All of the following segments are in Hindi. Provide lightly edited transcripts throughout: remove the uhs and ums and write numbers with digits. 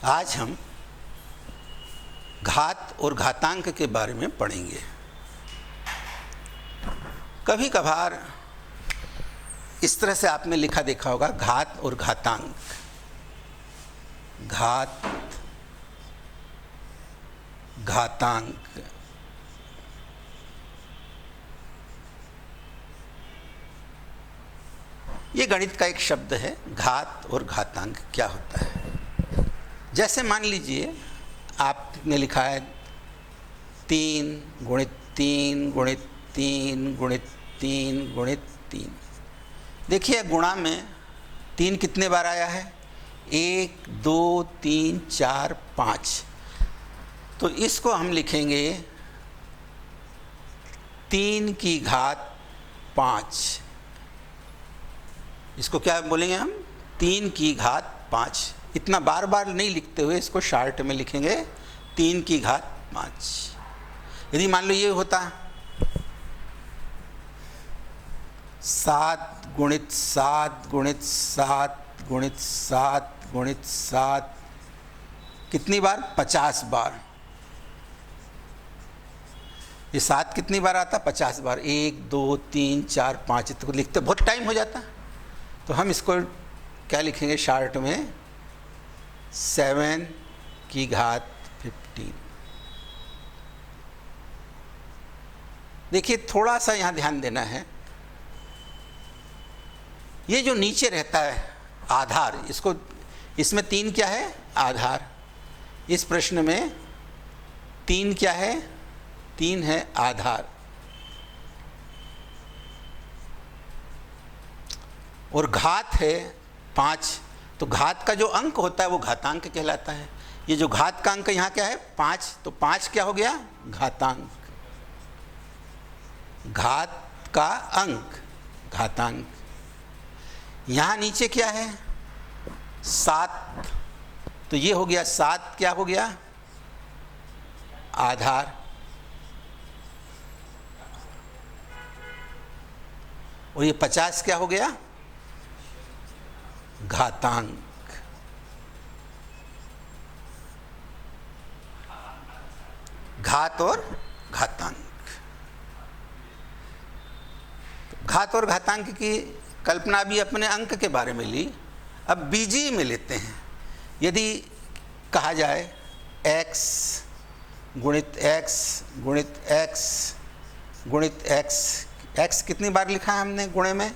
आज हम घात और घातांक के बारे में पढ़ेंगे। कभी कभार इस तरह से आपने लिखा देखा होगा, घात और घातांक। घात घातांक। ये गणित का एक शब्द है। घात और घातांक क्या होता है? जैसे मान लीजिए आपने लिखा है 3 गुणित 3 गुणित 3 गुणित 3 गुणित 3। देखिए गुणा में 3 कितने बार आया है? 1 2 3 4 5। तो इसको हम लिखेंगे 3 की घात 5। इसको क्या बोलेंगे हम? 3 की घात 5। इतना बार बार नहीं लिखते हुए इसको शार्ट में लिखेंगे 3 की घात 5। यदि मान लो ये होता 7 गुणित 7 गुणित 7 गुणित 7 गुणित 7, कितनी बार? 50 बार। ये 7 कितनी बार आता? 50 बार। 1 2 3 4 5 तो लिखते बहुत टाइम हो जाता। तो हम इसको क्या लिखेंगे शार्ट में? 7 की घात 15। देखिए थोड़ा सा यहाँ ध्यान देना है। ये जो नीचे रहता है आधार, इसको, इसमें 3 क्या है? आधार। इस प्रश्न में 3 क्या है? 3 है आधार। और घात है 5। तो घात का जो अंक होता है वो घातांक कहलाता है। ये जो घात का अंक यहाँ क्या है? 5। तो 5 क्या हो गया? घातांक। घात का अंक घातांक। यहाँ नीचे क्या है? 7। तो ये हो गया 7 क्या हो गया? आधार। और ये 50 क्या हो गया? घातांक। घात और घातांक। घात और घातांक की कल्पना भी अपने अंक के बारे में ली। अब बीजीय में लेते हैं। यदि कहा जाए x गुणित x गुणित x गुणित x, x कितनी बार लिखा है हमने गुणे में?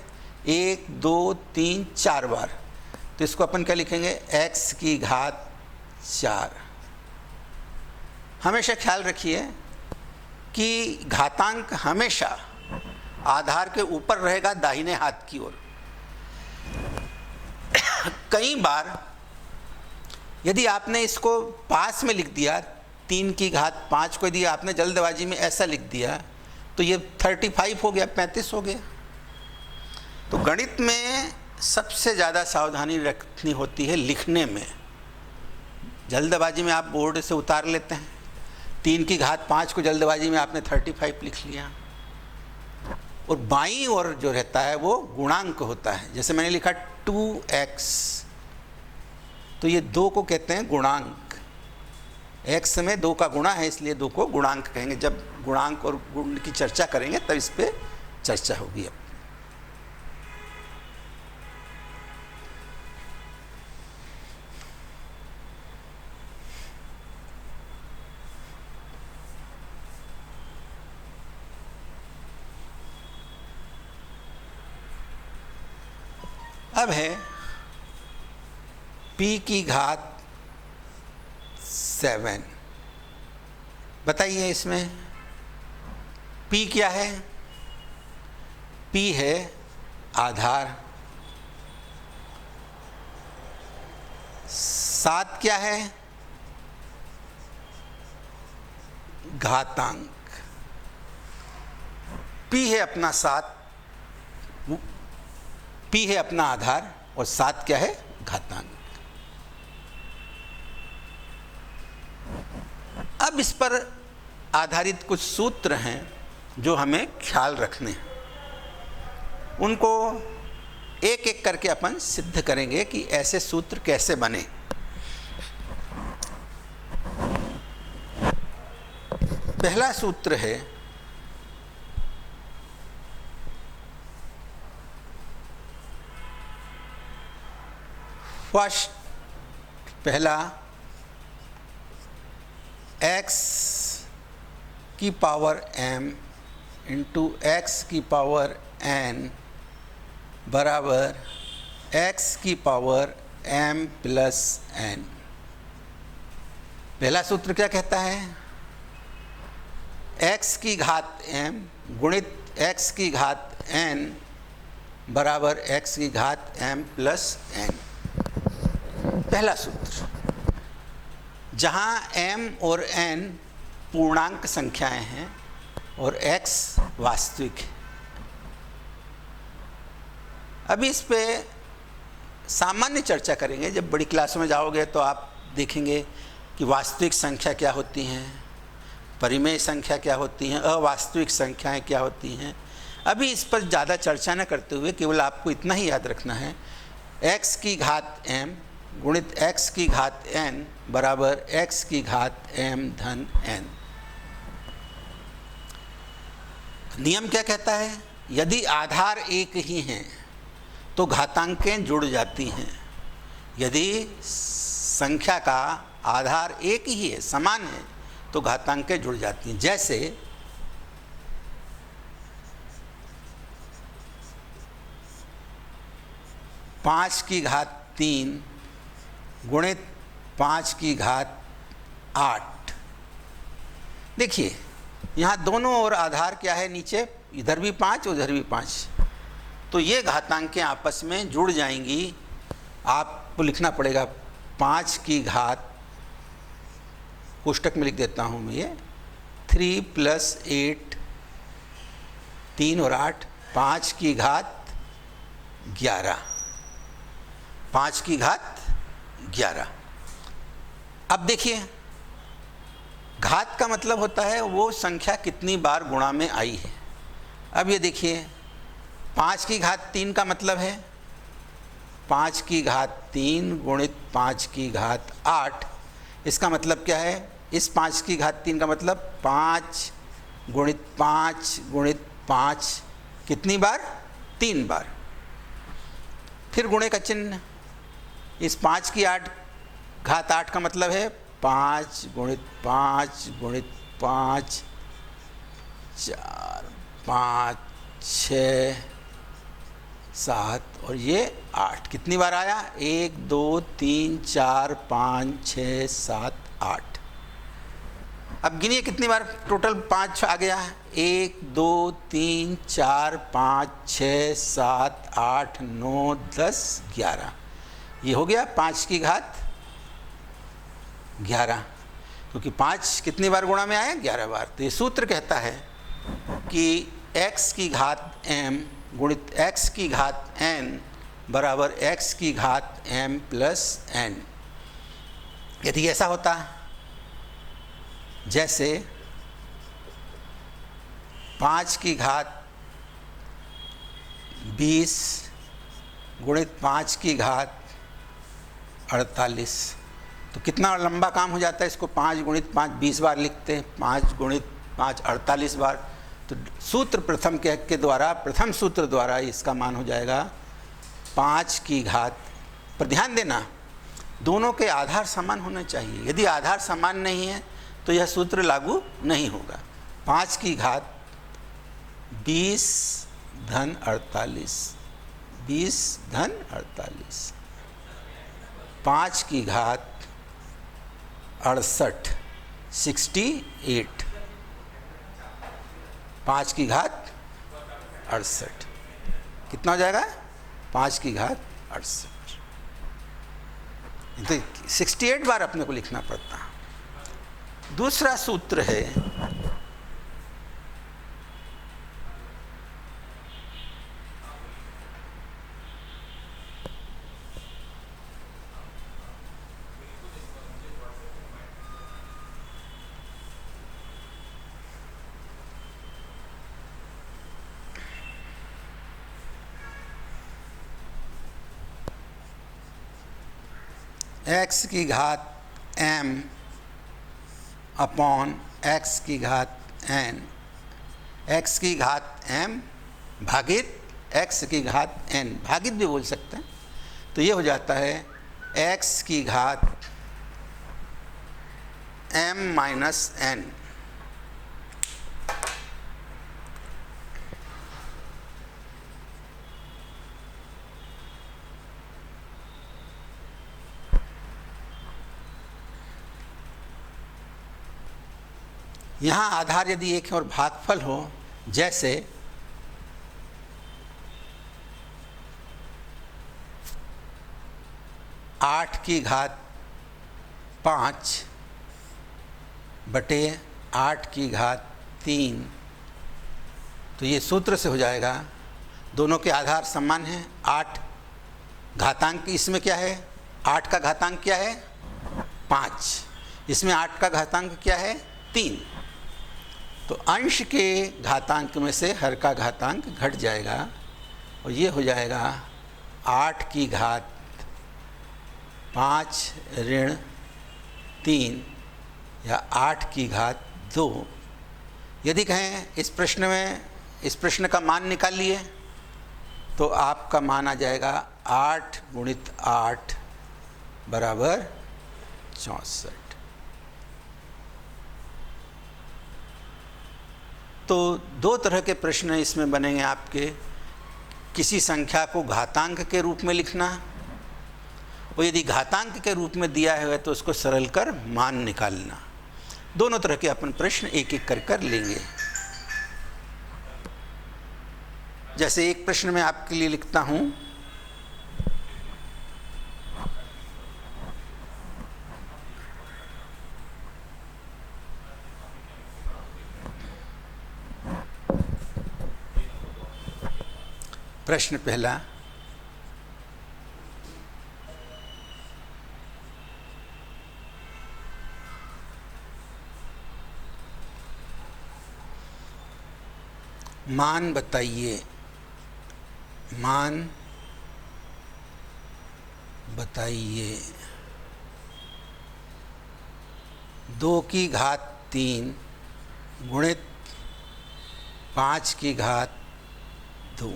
1 2 3 4 बार। तो इसको अपन क्या लिखेंगे? x की घात 4। हमेशा ख्याल रखिए कि घातांक हमेशा आधार के ऊपर रहेगा, दाहिने हाथ की ओर। कई बार यदि आपने इसको पास में लिख दिया, 3 की घात 5 को यदि आपने जल्दबाजी में ऐसा लिख दिया तो ये 35 हो गया, 35 हो गया। तो गणित में सबसे ज़्यादा सावधानी रखनी होती है लिखने में। जल्दबाजी में आप बोर्ड से उतार लेते हैं, 3 की घात 5 को जल्दबाजी में आपने 35 लिख लिया। और बाईं ओर जो रहता है वो गुणांक होता है। जैसे मैंने लिखा 2x, तो ये 2 को कहते हैं गुणांक। x में 2 का गुणा है, इसलिए 2 को गुणांक कहेंगे। जब गुणांक और गुण की चर्चा करेंगे तब इस पर चर्चा होगी। अब है p की घात 7। बताइए इसमें p क्या है? p है आधार। 7 क्या है? घातांक। p है अपना 7, p है अपना आधार, और 7 क्या है? घातांक। अब इस पर आधारित कुछ सूत्र हैं जो हमें ख्याल रखने हैं। उनको एक एक करके अपन सिद्ध करेंगे कि ऐसे सूत्र कैसे बने। पहला सूत्र है फर्स्ट, पहला x की पावर m इंटू x की पावर n बराबर x की पावर m प्लस n। पहला सूत्र क्या कहता है? x की घात m गुणित x की घात n बराबर x की घात m प्लस n। पहला सूत्र, जहाँ m और n पूर्णांक संख्याएं हैं और x वास्तविक है। अभी इस पे सामान्य चर्चा करेंगे। जब बड़ी क्लासों में जाओगे तो आप देखेंगे कि वास्तविक संख्या क्या होती हैं, परिमेय संख्या क्या होती हैं, अवास्तविक संख्याएं क्या होती हैं। अभी इस पर ज़्यादा चर्चा न करते हुए केवल आपको इतना ही याद रखना है, x की घात m गुणित x की घात n बराबर x की घात m धन n। नियम क्या कहता है? यदि आधार एक ही हैं तो घातांकें जुड़ जाती हैं। यदि संख्या का आधार एक ही है, समान है, तो घातांकें जुड़ जाती हैं। जैसे 5 की घात 3 गुणित 5 की घात 8। देखिए यहाँ दोनों ओर आधार क्या है, नीचे इधर भी 5 उधर भी 5, तो ये घातांकें आपस में जुड़ जाएंगी। आपको लिखना पड़ेगा 5 की घात, कोष्टक में लिख देता हूँ मैं ये, 3 + 8, 3 और 8, 5 की घात 11, 5 की घात 11। अब देखिए, घात का मतलब होता है वो संख्या कितनी बार गुणा में आई है। अब ये देखिए, 5 की घात 3 का मतलब है 5 की घात 3 गुणित 5 की घात 8। इसका मतलब क्या है? इस 5 की घात 3 का मतलब 5 गुणित 5 गुणित 5 कितनी बार? 3 बार। फिर गुणे का चिन्ह, इस 5 की घात 8 का मतलब है 5 गुणित 5 गुणित 5, 4, 5, 6, 7 और ये 8। कितनी बार आया? 1 2 3 4 5 6 7 8। अब गिनिए कितनी बार टोटल 5 आ गया। 1 2 3 4 5 6 7 8 9 10 11। ये हो गया 5 की घात 11, क्योंकि 5 कितनी बार गुणा में आया? 11 बार। तो ये सूत्र कहता है कि x की घात m गुणित x की घात n बराबर x की घात m प्लस n। यदि ऐसा होता, जैसे 5 की घात 20 गुणित 5 की घात 48, तो कितना लंबा काम हो जाता है। इसको 5 गुणित 5 20 बार लिखते हैं, 5 गुणित 5 48 बार। तो सूत्र प्रथम के द्वारा, प्रथम सूत्र द्वारा इसका मान हो जाएगा 5 की घात। पर ध्यान देना, दोनों के आधार समान होना चाहिए। यदि आधार समान नहीं है तो यह सूत्र लागू नहीं होगा। 5 की घात 20 धन 48, 20 धन 48, 5 की घात 68, 68, 5 की घात 68 कितना हो जाएगा? 5 की घात 68। तो 68 बार अपने को लिखना पड़ता। दूसरा सूत्र है x की घात m अपॉन x की घात n, x की घात m भागित x की घात n, भागित भी बोल सकते हैं। तो ये हो जाता है x की घात m माइनस n। यहाँ आधार यदि एक है और भागफल हो, जैसे आठ की घात 5 बटे 8 की घात 3, तो ये सूत्र से हो जाएगा। दोनों के आधार समान हैं। 8 घातांक इसमें क्या है, 8 का घातांक क्या है 5, इसमें 8 का घातांक क्या है 3। तो अंश के घातांक में से हर का घातांक घट जाएगा और ये हो जाएगा 8 की घात 5 ऋण 3 या 8 की घात 2। यदि कहें इस प्रश्न का मान निकाल लिए तो आपका मान आ जाएगा 8 गुणित 8 बराबर 64। तो दो तरह के प्रश्न इसमें बनेंगे आपके, किसी संख्या को घातांक के रूप में लिखना, और यदि घातांक के रूप में दिया है तो उसको सरल कर मान निकालना। दोनों तरह के अपन प्रश्न एक एक कर लेंगे। जैसे एक प्रश्न मैं आपके लिए लिखता हूं, प्रश्न पहला, मान बताइए, मान बताइए 2 की घात 3 गुणित 5 की घात 2।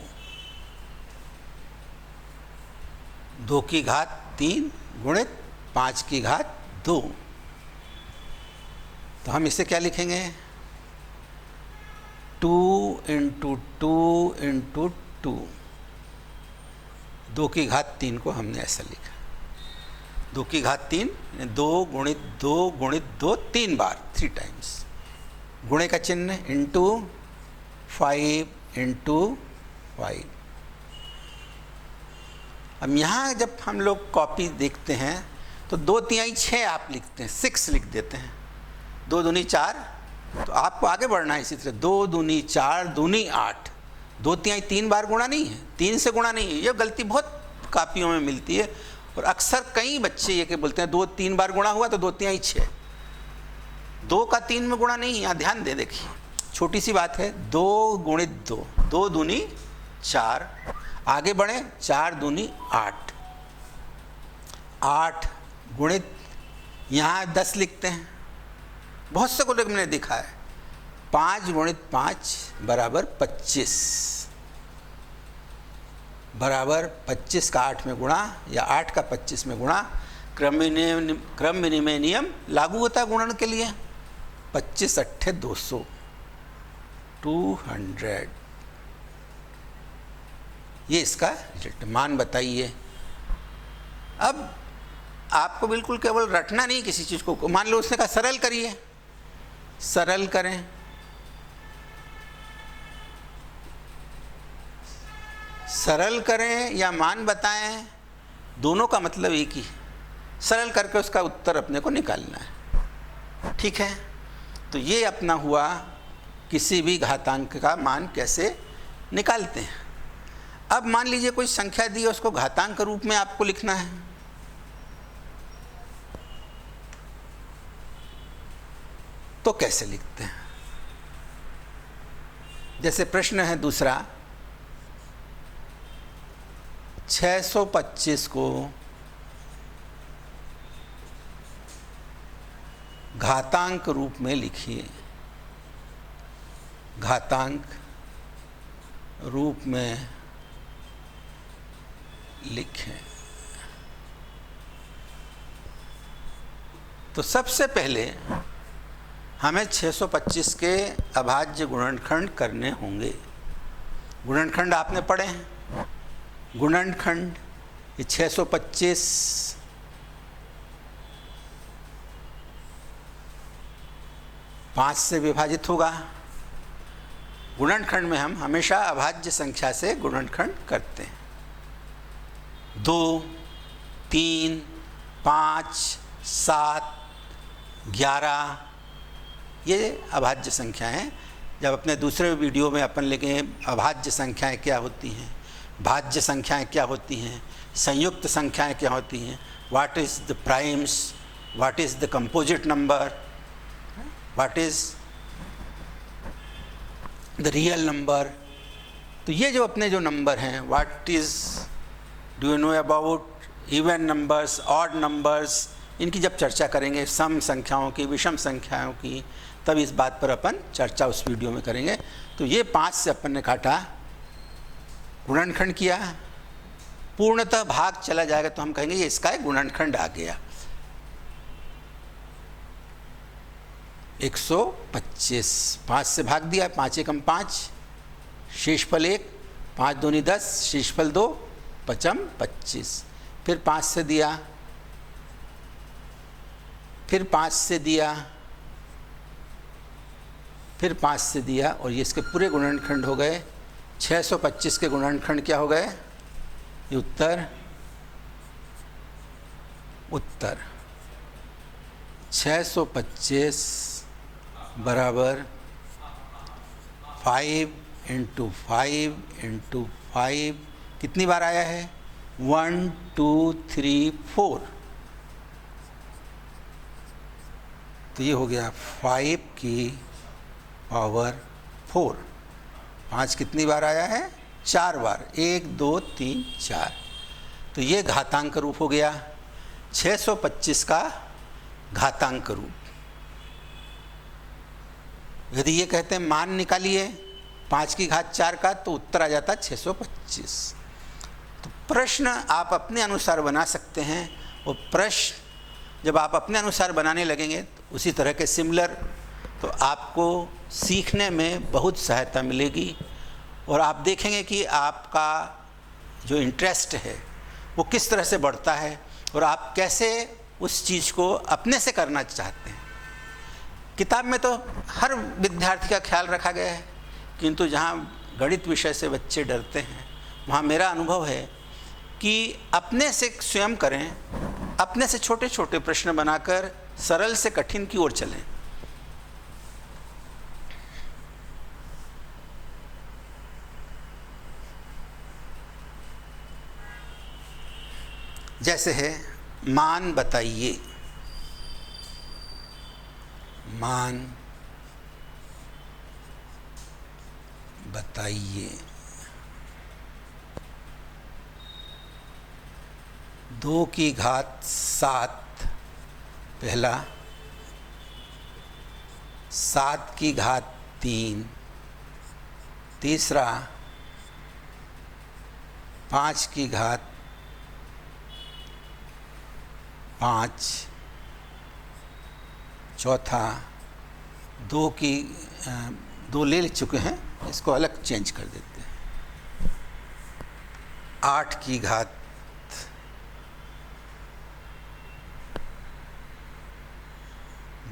2 की घात 3 गुणित 5 की घात 2। तो हम इसे क्या लिखेंगे, 2 इंटू 2 इंटू 2। 2 की घात 3 को हमने ऐसा लिखा, 2 की घात 3, 2 गुणित 2 गुणित 2 3 बार, 3 टाइम्स, गुणे का चिन्ह इंटू 5 इंटू 5। अब यहाँ जब हम लोग कॉपी देखते हैं तो 2 तिहाई 6 आप लिखते हैं, 6 लिख देते हैं। 2 दूनी 4, तो आपको आगे बढ़ना है इसी तरह। 2 दूनी 4 दूनी 8, 2 तिहाई 3 बार गुणा नहीं है, 3 से गुणा नहीं है। ये गलती बहुत कापियों में मिलती है और अक्सर कई बच्चे ये के बोलते हैं 2 3 बार गुणा हुआ तो 2 तिहाई 6। 2 का 3 में गुणा नहीं है, यहाँ ध्यान दे, देखिए छोटी सी बात है। 2 गुणित 2, 2 दूनी 4, आगे बढ़े 4 दूनी 8, 8 गुणित, यहाँ 10 लिखते हैं, बहुत से को मैंने देखा है। 5 गुणित 5 बराबर 25, बराबर 25 का 8 में गुणा या 8 का 25 में गुणा। क्रम विनिमय नियम लागू होता है गुणन के लिए। 25 अट्ठे 200, 200। ये इसका रिजल्ट। मान बताइए। अब आपको बिल्कुल केवल रटना नहीं किसी चीज़ को। मान लो उसने कहा सरल करिए, सरल करें। सरल करें या मान बताएं, दोनों का मतलब एक ही। सरल करके उसका उत्तर अपने को निकालना है, ठीक है। तो ये अपना हुआ किसी भी घातांक का मान कैसे निकालते हैं। अब मान लीजिए कोई संख्या दी है, उसको घातांक रूप में आपको लिखना है। तो कैसे लिखते हैं? जैसे प्रश्न है दूसरा, 625 को घातांक रूप में लिखिए। घातांक रूप में लिखें। तो सबसे पहले हमें 625 के अभाज्य गुणनखंड करने होंगे। गुणनखंड आपने पढ़े हैं। गुणनखंड ये 625 5 से विभाजित होगा। गुणनखंड में हम हमेशा अभाज्य संख्या से गुणनखंड करते हैं। 2, 3, 5, 7, 11 ये अभाज्य संख्याएं हैं। जब अपने दूसरे वीडियो में अपन लेंगे अभाज्य संख्याएं क्या होती हैं, भाज्य संख्याएं क्या होती हैं, संयुक्त संख्याएं क्या होती हैं, what is the primes, what is the composite number, what is the real number. तो ये जो अपने जो नंबर हैं, what is do you know about even numbers, odd numbers, इनकी जब चर्चा करेंगे, सम संख्याओं की, विषम संख्याओं की, तब इस बात पर अपन चर्चा उस वीडियो में करेंगे। तो ये 5 से अपन ने काटा, गुणनखंड किया, पूर्णतः भाग चला जाएगा तो हम कहेंगे ये इसका एक गुणनखंड आ गया। 125 5 से भाग दिया, 5 एकम 5, शेषफल 1, 5 दूनी 10, शेषफल 2, पचम 25। फिर 5 से दिया, फिर 5 से दिया, फिर 5 से दिया, और ये इसके पूरे गुणनखंड हो गए। 625 के गुणनखंड क्या हो गए? ये उत्तर 625 बराबर 5 × 5 × 5 कितनी बार आया है? 1 2 3 4। तो ये हो गया 5 की पावर 4। 5 कितनी बार आया है? 4 बार, 1 2 3 4। तो ये घातांक रूप हो गया 625 का घातांक रूप। यदि ये कहते हैं मान निकालिए 5 की घात 4 का, तो उत्तर आ जाता 625। तो प्रश्न आप अपने अनुसार बना सकते हैं, और प्रश्न जब आप अपने अनुसार बनाने लगेंगे तो उसी तरह के सिमिलर, तो आपको सीखने में बहुत सहायता मिलेगी, और आप देखेंगे कि आपका जो इंटरेस्ट है वो किस तरह से बढ़ता है, और आप कैसे उस चीज़ को अपने से करना चाहते हैं। किताब में तो हर विद्यार्थी का ख्याल रखा गया है, किंतु जहाँ गणित विषय से बच्चे डरते हैं, वहाँ मेरा अनुभव है कि अपने से स्वयं करें, अपने से छोटे छोटे प्रश्न बनाकर सरल से कठिन की ओर चलें। जैसे है मान बताइए, मान बताइए। 2 की घात 7 पहला, 7 की घात 3 तीसरा, 5 की घात 5 चौथा, 2 ले चुके हैं, इसको अलग चेंज कर देते हैं। 8 की घात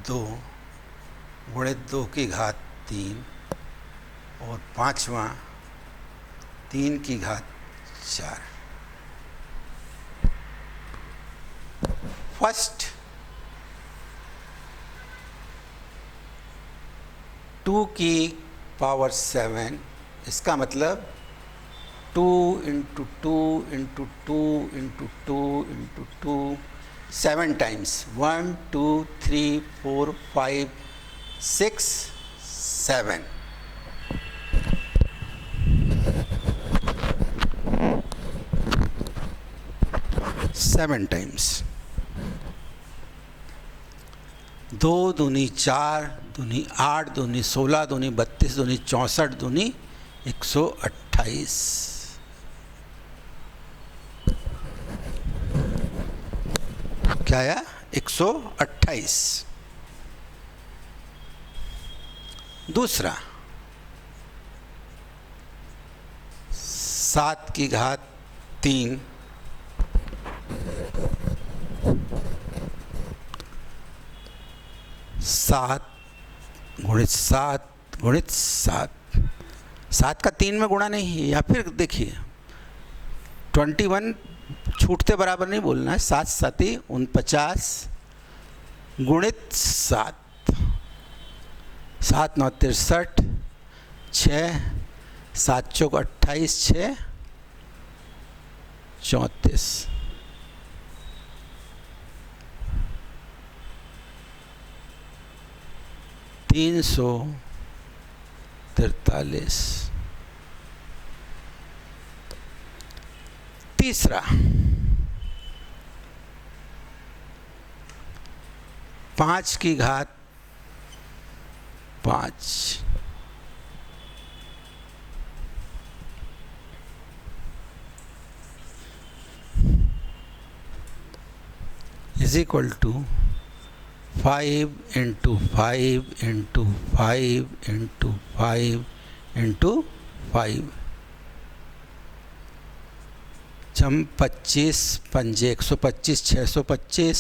2 गुणित 2 की घात 3, और 5वां 3 की घात 4। फर्स्ट 2 की पावर 7, इसका मतलब 2 × 2 × 2 × 2 × 2 7 टाइम्स, 1 2 3 4 5 6 7। Seven times. 2 दूनी 4 दूनी 8 दूनी 16 दूनी 32 दूनी 64 दूनी 128। क्या आया? 128। दूसरा 7 की घात 3 7 गुणित 7 गुणित 7। 7 का 3 में गुणा नहीं है, या फिर देखिए 21 छूटते बराबर नहीं बोलना है। 7 7 49 गुणित 7। 7 9 63 6 7 चौक 28 6 34। 343। तीसरा 5 की घात 5 is equal to 5 into 5 into 5 into 5 into 5। जम 25 पंजे 125 625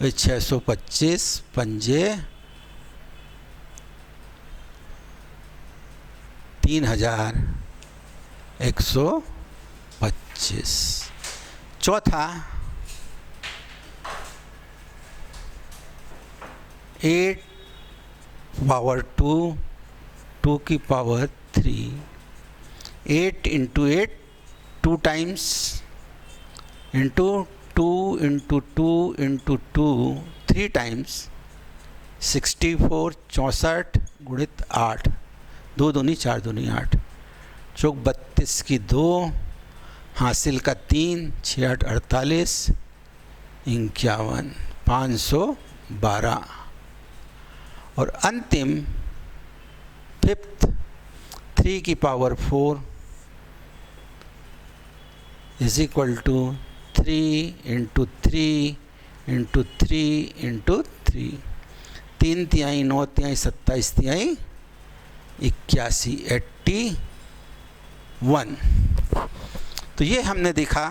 625 पंजे 3125। चौथा 8 पावर 2 2 की power 3 8 into 8 2 times into 2 into 2 into 2 3 times 64 64 गुणित 8 2 दूनी 4 दूनी 8 चौक 32 की 2 हासिल का 3 6 8 48 51 512। और अंतिम फिफ्थ 3 की power 4 is equal to 3 into 3 into 3 into 3 3 तिहाई 9 तिहाई 27 तिहाई 81 81। तो ये हमने देखा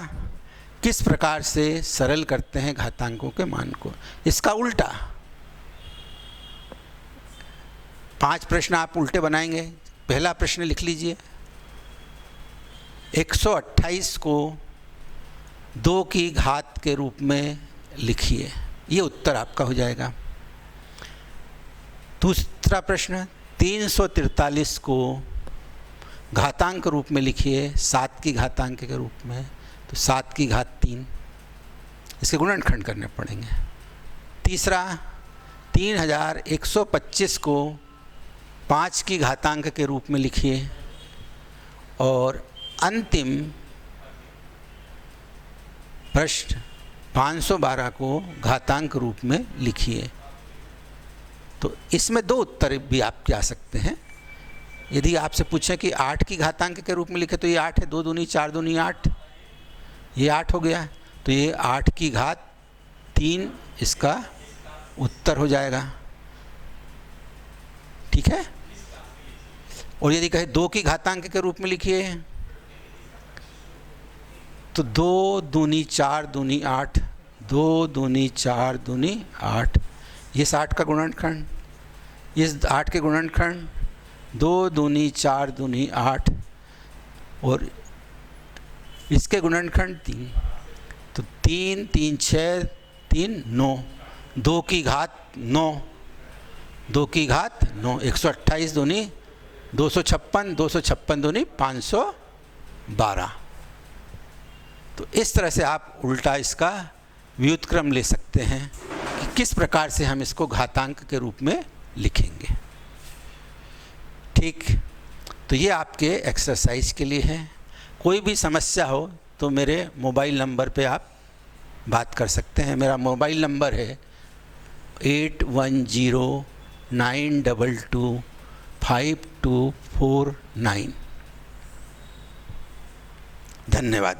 किस प्रकार से सरल करते हैं घातांकों के मान को। इसका उल्टा 5 प्रश्न आप उल्टे बनाएंगे। पहला प्रश्न लिख लीजिए, 128 को 2 की घात के रूप में लिखिए, ये उत्तर आपका हो जाएगा। दूसरा प्रश्न 343 को घातांक रूप में लिखिए 7 की घातांक के रूप में, तो 7 की घात 3, इसके गुणनखंड करने पड़ेंगे। तीसरा 3125 को 5 की घातांक के रूप में लिखिए और अंतिम प्रश्न 512 को घातांक रूप में लिखिए। तो इसमें 2 उत्तर भी आपके आ सकते हैं। यदि आपसे पूछें कि 8 की घातांक के रूप में लिखे तो ये 8 है, 2 दूनी 4 दूनी 8, ये 8 हो गया, तो ये 8 की घात 3 इसका उत्तर हो जाएगा। ठीक है। और यदि कहे 2 की घातांक के रूप में लिखिए तो 2 दूनी 4 दूनी 8, 2 दूनी 4 दूनी 8, ये 60 का गुणनखंड, ये 8 के गुणनखंड 2 दूनी 4 दूनी 8 और इसके गुणनखंड 3, तो 3 3 6 3 9, 2 की घात 9, 2 की घात 9, 128 दूनी 256, 256 दूनी 512। तो इस तरह से आप उल्टा इसका व्युत्क्रम ले सकते हैं कि किस प्रकार से हम इसको घातांक के रूप में लिखेंगे। ठीक, तो ये आपके एक्सरसाइज के लिए है। कोई भी समस्या हो तो मेरे मोबाइल नंबर पे आप बात कर सकते हैं। मेरा मोबाइल नंबर है 8109225249। धन्यवाद।